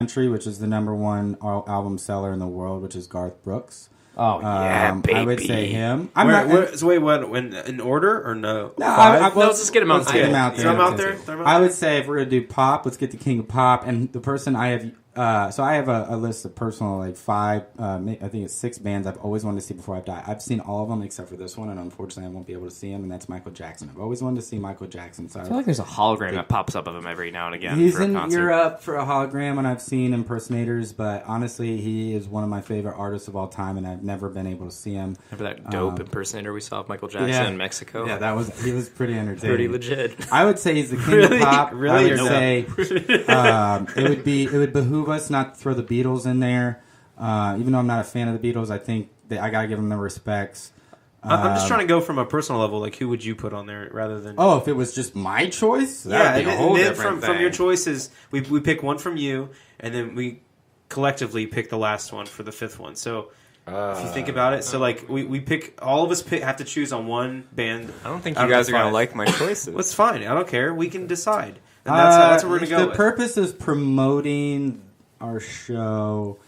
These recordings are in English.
country, which is the #1 album seller in the world, which is Garth Brooks. Oh yeah, baby. I would say him. So wait, what? In order or no? No, let's just get him out there. Throw him out there. I would say if we're gonna do pop, let's get the king of pop, and the person I have. So I have a list of personal, like 5, I think it's 6 bands I've always wanted to see before I die. I've seen all of them except for this one, and unfortunately I won't be able to see him, and that's Michael Jackson. I've always wanted to see Michael Jackson. So I feel like there's a hologram that pops up of him every now and again. He's for a in concert. Europe for a hologram, and I've seen impersonators, but honestly, he is one of my favorite artists of all time, and I've never been able to see him. Remember that dope impersonator we saw of Michael Jackson in Mexico? Yeah, he was pretty entertaining. Pretty legit. I would say he's the king of pop. Really? I would say it would behoove us not to throw the Beatles in there. Even though I'm not a fan of the Beatles, I think that I gotta give them the respects. I'm just trying to go from a personal level. Like, who would you put on there rather than? Oh, if it was just my choice, that'd be a whole different thing. From your choices, we pick one from you, and then we collectively pick the last one for the 5th one. So. If you think about it, so like we pick, all of us have to choose on one band. I don't think you guys are gonna like my choices. Well, it's fine. I don't care. We can decide. And that's what we're gonna go the with. purpose is promoting our show.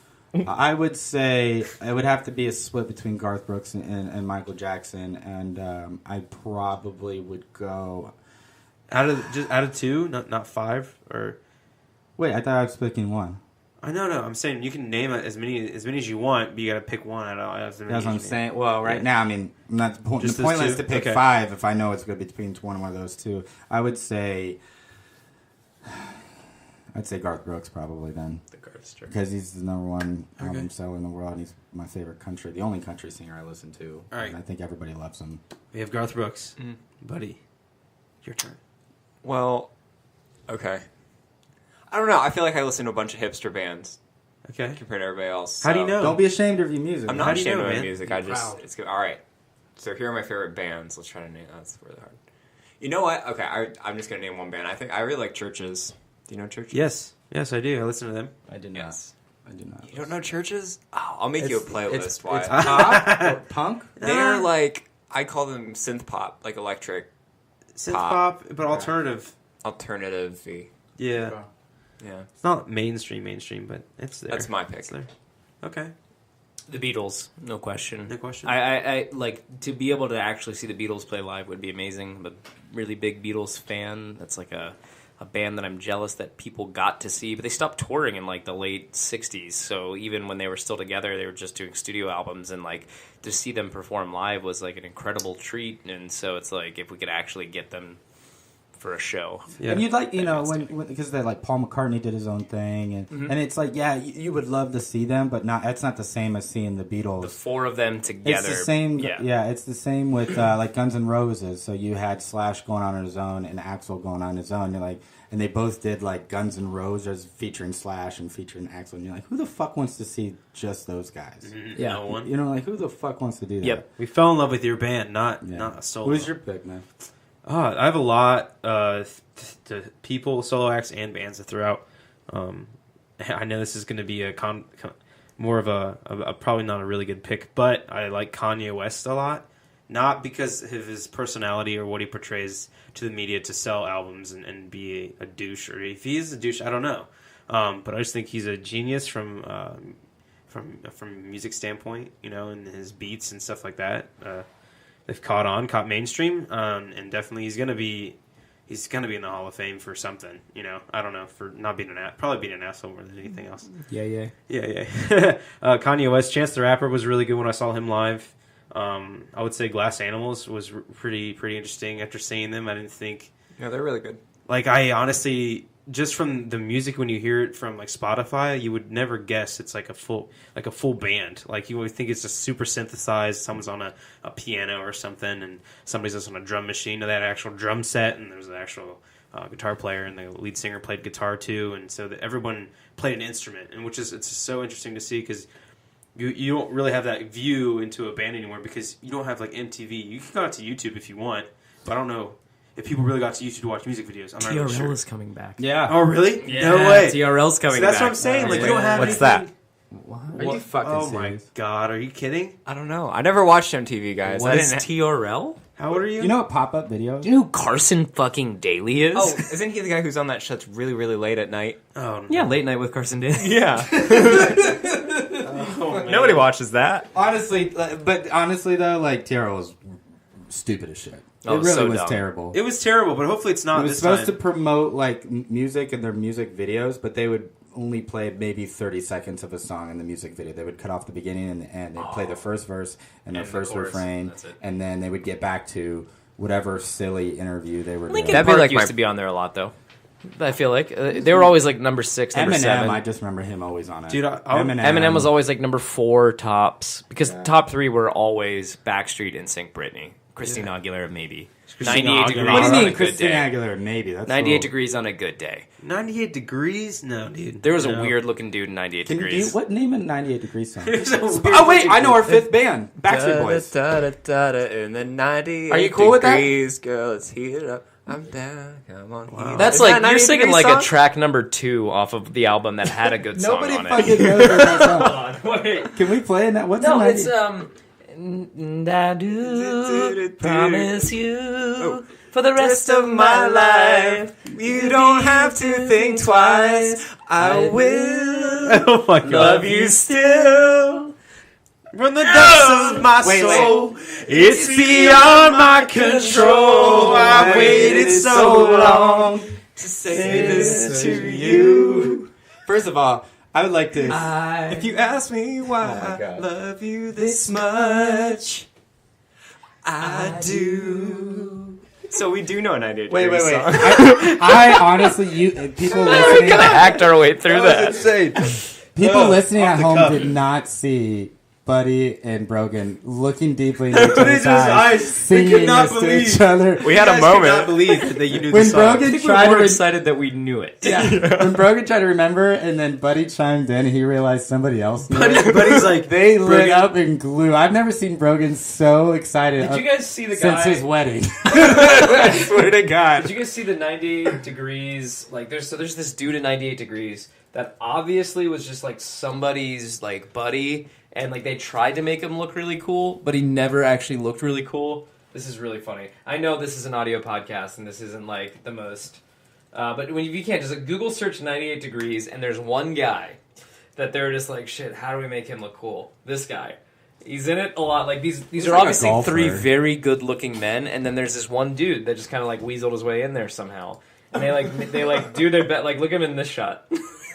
I would say it would have to be a split between Garth Brooks and Michael Jackson, and I probably would go out of 2, not 5, or wait. I thought I was picking one. I know. I'm saying you can name as many as you want, but you got to pick one out of as many. That's what I'm saying. Well, right now, I mean, I'm not pointless to pick 5 if I know it's going to be between one of those 2. I would say. I'd say Garth Brooks probably then. The Garth, because he's the #1 album seller in the world, and he's my favorite country, the only country singer I listen to. All right. And I think everybody loves him. We have Garth Brooks. Buddy, your turn. Well, okay. I don't know. I feel like I listen to a bunch of hipster bands. Okay. Compared to everybody else. How do you know? Don't be ashamed of your music. I'm not ashamed of my man? music. It's good. All right. So here are my favorite bands. Let's try to name. That's really hard. You know what? Okay, I'm just gonna name one band. I really like Churches. Do you know Churches? Yes, I do. I listen to them. I did not. Yes. I do not. You don't know Churches? Oh, I'll make you a playlist. Why? It's pop or punk? They're like, I call them synth pop, like electric synth pop, but alternative. Alternative-y. Yeah. Yeah. It's not mainstream, but it's there. That's my pick. It's there. Okay. The Beatles, no question. No question. I like to be able to actually see the Beatles play live would be amazing. I'm a really big Beatles fan. That's like a band that I'm jealous that people got to see, but they stopped touring in like the late 60s. So even when they were still together, they were just doing studio albums, and like to see them perform live was like an incredible treat. And so it's like if we could actually get them for a show. Yeah. And you'd like, when because they like Paul McCartney did his own thing, and it's like, yeah, you would love to see them, but that's not the same as seeing the Beatles. The 4 of them together. It's the same. Yeah, it's the same with like Guns N' Roses. So you had Slash going on his own and Axl going on his own. You're like, and they both did like Guns N' Roses featuring Slash and featuring Axl, and you're like, who the fuck wants to see just those guys? Yeah, no one. Like who the fuck wants to do that? Yep, we fell in love with your band, not a solo. Who's your pick, man? I have a lot to people, solo acts, and bands to throw out. I know this is going to be more of a probably not a really good pick, but I like Kanye West a lot. Not because of his personality or what he portrays to the media to sell albums and be a douche, or if he is a douche, I don't know. But I just think he's a genius from a music standpoint, and his beats and stuff like that. They've caught mainstream, and definitely he's gonna be in the Hall of Fame for something. I don't know, for not being probably being an asshole more than anything else. Yeah. Kanye West, Chance the Rapper was really good when I saw him live. I would say Glass Animals was pretty interesting after seeing them. I didn't think. Yeah, they're really good. Like, I honestly, just from the music, when you hear it from like Spotify, you would never guess it's like a full band. Like, you would think it's just super synthesized. Someone's on a piano or something, and somebody's just on a drum machine. They had an actual drum set, and there was an actual guitar player, and the lead singer played guitar too, and so everyone played an instrument, and it's just so interesting to see because. You don't really have that view into a band anymore because you don't have like MTV. You can go out to YouTube if you want, but I don't know if people really got to YouTube to watch music videos. I'm not really sure. TRL is coming back. Yeah. Oh, really? Yeah, no way. TRL's coming back. That's what I'm saying. Like, you don't have What's anything. that? What? Are you fucking serious? My God, are you kidding? I don't know. I never watched MTV, guys. What is TRL? How old are you? You know what pop-up videos? Do you know who Carson fucking Daly is? Oh, isn't he the guy who's on that show that's really, really late at night? Oh, no. yeah, Late Night with Carson Daly. Yeah. Nobody watches that. Honestly, though, like Tara was stupid as shit. Oh, it really so was dumb. terrible. It was terrible, but hopefully it's not It was this supposed time. to promote like music and their music videos, but they would only play maybe 30 seconds of a song in the music video. They would cut off the beginning and the end. They'd play the first verse and their And the first chorus, refrain, that's it. and then they would get back to whatever silly interview they were Linkin doing. Park like used my- to be on there a lot, though. I feel like they were always like number 6, number Eminem, 7. I just remember him always on it. Dude, Eminem was always like number 4 tops because top 3 were always Backstreet, NSYNC, Britney, Christina Aguilera, maybe. Christina 98 Aguilera. degrees What do you on mean, a good Christina day. Aguilera? Maybe that's 98 degrees on a good day. 98 degrees? No, dude. There was a No. weird looking dude in 98 Can you degrees. what name a 98 degrees song? There's a weird Oh wait, looking I know our dude. fifth band, Backstreet Boys. In the 98 Are you cool with that? degrees, girl, let's heat it up. I'm down, come on. Heat it That's up. Isn't like that you're 98 singing Degree like song? a track number 2 off of the album that had a good song Nobody on fucking it. knows that song. Wait. Can we play in that? What's No, the it's 90? and I do promise you for the Rest of my life, you don't have to think twice. I will Oh my god. love you still. From the depths of my Wait, soul, it's beyond my control. I waited so long. To say this to you. First of all, I would like to. If you ask me why I love you this much, I do. So we do know a 98 Wait. Degree song. I honestly, people listening, act our way through that. insane. people listening off at the home cuff. did not see Buddy and Brogan looking deeply into each other's Into his eyes. They singing could not this to believe. each other. We had a I could not moment. believe that you knew When the song. Brogan I think we tried were to more excited that we knew it. when Brogan tried to remember, and then Buddy chimed in, and he realized somebody else knew it. Buddy's like, They lit Brogan- up in glue. I've never seen Brogan so excited Did you guys see the since guy? his wedding. I swear to God. Did you guys see the 98 degrees? Like, there's this dude in 98 degrees that obviously was just like somebody's like buddy, and like they tried to make him look really cool, but he never actually looked really cool. This is really funny. I know this is an audio podcast and this isn't like the most, but when you can't just like, Google search 98 degrees, and there's one guy that they're just like, shit, how do we make him look cool? This guy. He's in it a lot. Like these are like a obviously golfer. 3 very good-looking men, and then there's this one dude that just kind of like weaseled his way in there somehow. And they do their best. Like look at him in this shot.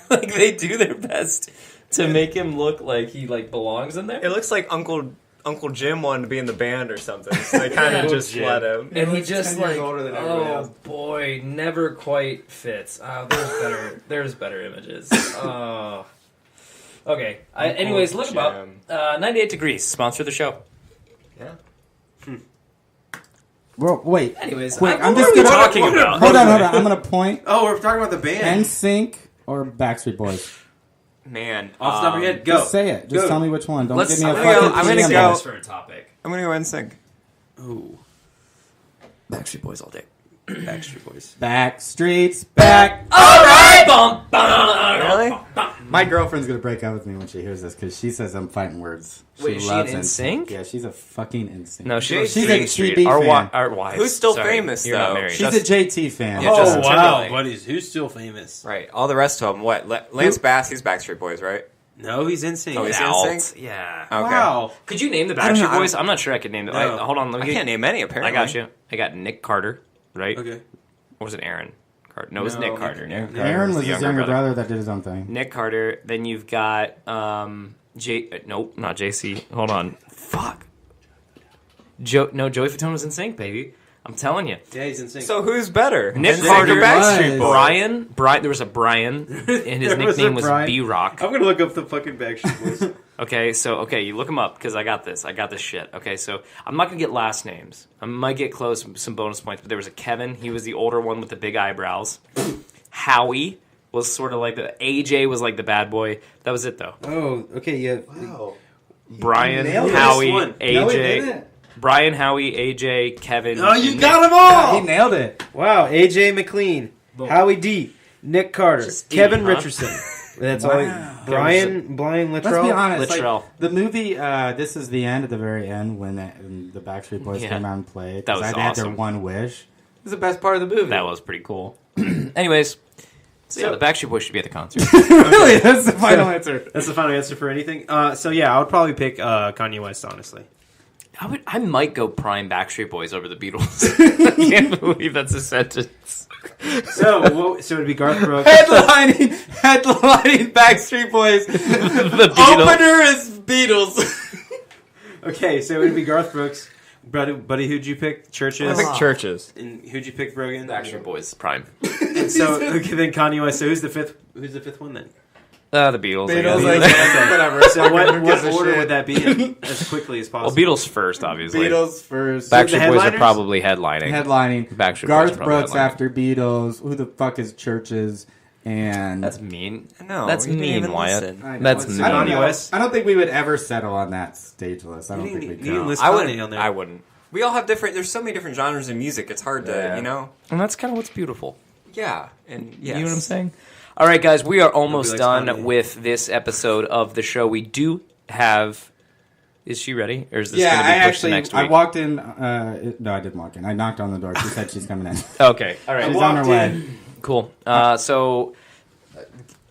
Like they do their best to make him look like he like belongs in It there. looks like Uncle Jim wanted to be in the band or something. So they kind of just Jim. let him. And he looks just 10 years like, older than everybody oh else. boy, never quite fits. Oh, there's better images. Oh. Okay. Anyways, look him up. 98 Degrees, sponsor of the show. Yeah. Well, wait. Anyways, Quick, what I'm were just we gonna talking about? Hold on. I'm gonna point. oh, we're talking about the band. NSYNC or Backstreet Boys. Man. Off the top of your head, go. Just say it. Just Go. tell me which one. Don't Let's. give me a I'm gonna fucking. go. I'm gonna PM. go. this for a topic. I'm going to go ahead and sing. Ooh, Backstreet Boys all day. Backstreet Boys. Backstreet's back. All right. Bum, bum, Really? My girlfriend's gonna break up with me when she hears this because she says I'm fighting words. Wait, is she loves an NSYNC? Yeah, she's a fucking NSYNC. No, she's a Backstreet. TB Our, fan. our wives. Who's still Sorry, famous, you're not though? married. She's a JT fan. Yeah, Oh Justin wow, Timberlake. buddies, who's still famous? Right. All the rest of them. What? Lance Bass, he's Backstreet Boys, right? No, he's insane. Oh, he's Out. NSYNC? Yeah. Okay. Wow. Could you name the don't know, Backstreet Boys? I'm not sure I could name them. No. Hold on. Let I me can't name any, apparently. I got you. I got Nick Carter, right? Okay. Or was it Aaron Carter? No, it was Nick Carter. Nick Carter. Aaron the was his younger brother that did his own thing. Nick Carter. Then you've got nope, not JC. Hold on. Fuck. Joey Fatone was in sync, baby. I'm telling you. Yeah, he's insane. So who's better? Nick NSYNC Carter, or Backstreet was. Boys? Brian. There was a Brian, and his There was a nickname was Brian. B-Rock. I'm gonna look up the fucking Backstreet Boys. Okay, you look them up because I got this. I got this shit. Okay, so I'm not gonna get last names. I might get close, some bonus points. But there was a Kevin. He was the older one with the big eyebrows. Howie was sort of like the AJ was like the bad boy. That was it though. Oh, okay, yeah. Wow. Brian, nailed this Howie, one. No, he AJ, didn't. Brian, Howie, AJ, Kevin. Oh, you and got Nick. them all! He nailed it. Wow, AJ McLean, Howie D, Nick Carter, Just D, Kevin huh? Richardson, That's Wow. all. Brian Littrell. Let's be honest. Littrell. Like, the movie, This Is the End, at the very end, when the Backstreet Boys Yeah. came out and played. That was They had their awesome. one wish. It was the best part of the movie. That was pretty cool. Anyways, so yeah, the Backstreet Boys should be at the concert. Really? That's the final answer. That's the final answer for anything. So yeah, I would probably pick Kanye West, honestly. I might go prime Backstreet Boys over the Beatles. I can't believe that's a sentence. So it'd be Garth Brooks. Headlining Backstreet Boys. The Beatles. Opener is Beatles. Okay, so it'd be Garth Brooks. Buddy, who'd you pick? Churches. I picked Churches. And who'd you pick, Brogan? Backstreet Boys prime. And so okay, then Kanye West. So who's the fifth one then? The Beatles. I Beatles, guess. I guess. Whatever. So what gives a order shit? would that be in as quickly as Well, possible? Beatles first, obviously. Beatles first. The Backstreet Boys are headliners? probably headlining. Headlining. Backstreet Boys Garth probably Brooks headlining. after Beatles. Who the fuck is Churches? And That's mean. No, That's you didn't mean, even Wyatt. listen. I know, That's it's- mean. I don't Kanye know. West? I don't think we would ever settle on that stage list. I don't think we You could. didn't list I Kanye wouldn't. on there. I wouldn't. We all have different. There's so many different genres of music. It's hard to, Yeah. And that's kind of what's beautiful. yeah, and yes. You know what I'm saying? All right, guys, we are almost Nobody likes done Kanye. with this episode of the show. We do have. Is she ready, or is this Yeah, going to I be pushed to actually next week? I walked in. No, I didn't walk in. I knocked on the door. She said she's coming in. Okay, all right, She's on her way. cool. So,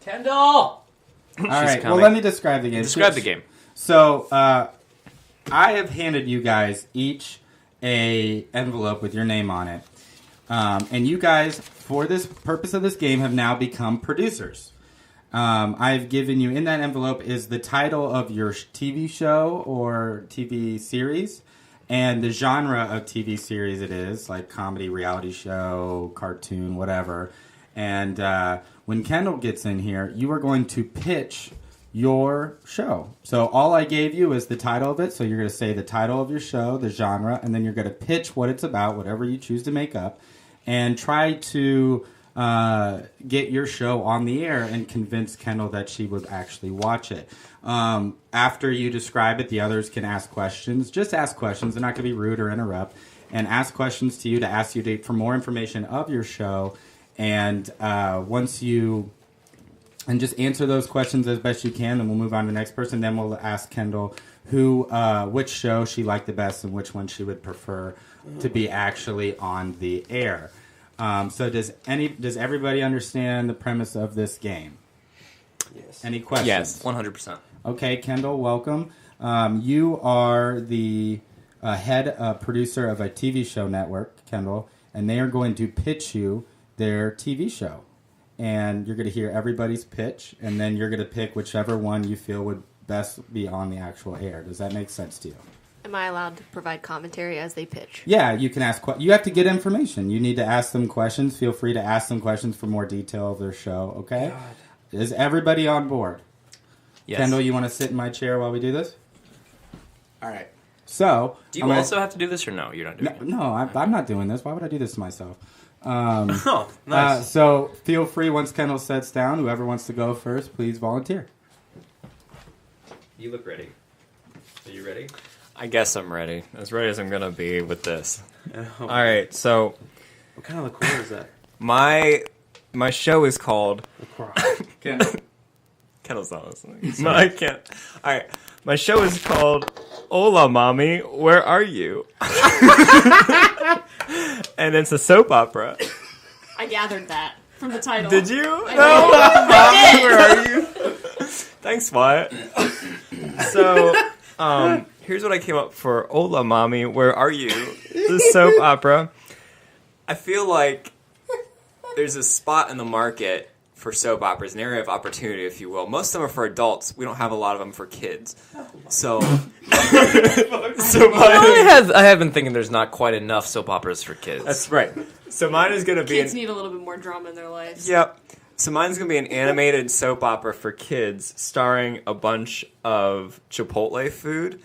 Kendall. All right. Well, coming. let me describe the game. Describe the game. So, I have handed you guys each a envelope with your name on it, and you guys, for this purpose of this game, have now become producers. I've given you in that envelope is the title of your TV show or TV series, and the genre of TV series it is, like comedy, reality show, cartoon, whatever. And when Kendall gets in here, you are going to pitch your show. So all I gave you is the title of it. So you're going to say the title of your show, the genre, and then you're going to pitch what it's about, whatever you choose to make up, and try to get your show on the air and convince Kendall that she would actually watch it. After you describe it, the others can ask questions. Just ask questions. They're not going to be rude or interrupt. And ask questions to you to ask you for more information of your show. And once you... And just answer those questions as best you can, and we'll move on to the next person. Then we'll ask Kendall which show she liked the best and which one she would prefer to be actually on the air. So does everybody understand the premise of this game? Yes. Any questions? Yes, 100%. Okay, Kendall, welcome. You are the head producer of a TV show network, Kendall, and they are going to pitch you their TV show. And you're going to hear everybody's pitch, and then you're going to pick whichever one you feel would best be on the actual air. Does that make sense to you? Am I allowed to provide commentary as they pitch? Yeah, you can ask. You have to get information. You need to ask them questions. Feel free to ask them questions for more detail of their show. Okay? God. Is everybody on board? Yes. Kendall, you want to sit in my chair while we do this? All right. So, Do you also have to do this, or no? You're not doing it. No, I'm not doing this. Why would I do this to myself? Oh, nice. So feel free once Kendall sets down. Whoever wants to go first, please volunteer. You look ready. Are you ready? I guess I'm ready. As ready as I'm gonna be with this. Oh. All right. So What kind of liqueur is that? my show is called. Kendall. Kendall's not listening. No, I can't. All right. My show is called Hola, Mommy, Where Are You? And it's a soap opera. I gathered that from the title. Did you? I No, did. Mommy, where are you? Thanks, Wyatt. So, here's what I came up for. Hola, Mommy, Where Are You? The soap opera. I feel like there's a spot in the market for soap operas, an area of opportunity, if you will. Most of them are for adults. We don't have a lot of them for kids. So, I have been thinking there's not quite enough soap operas for kids. that's right. So mine is going to be Kids need a little bit more drama in their lives. Yep. So mine's going to be an animated soap opera for kids starring a bunch of Chipotle food.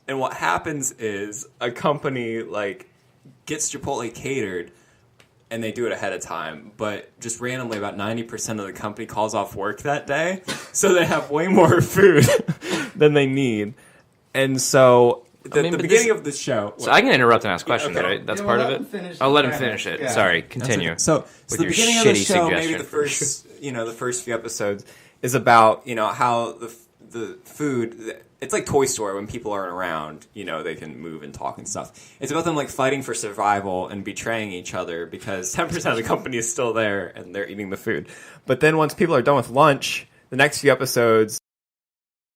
And what happens is a company gets Chipotle catered and they do it ahead of time, but just randomly about 90% of the company calls off work that day, so they have way more food than they need. And so the beginning of the show... So I can interrupt and ask questions, okay. right? That's Yeah, part well, of let it? him finish I'll the let him premise. finish it. Yeah. Sorry, continue. So With the your beginning of the shitty show, maybe suggestion. the first, the first few episodes, is about how the food. It's like Toy Story when people aren't around. They can move and talk and stuff. It's about them like fighting for survival and betraying each other because 10% of the company is still there and they're eating the food. But then once people are done with lunch, the next few episodes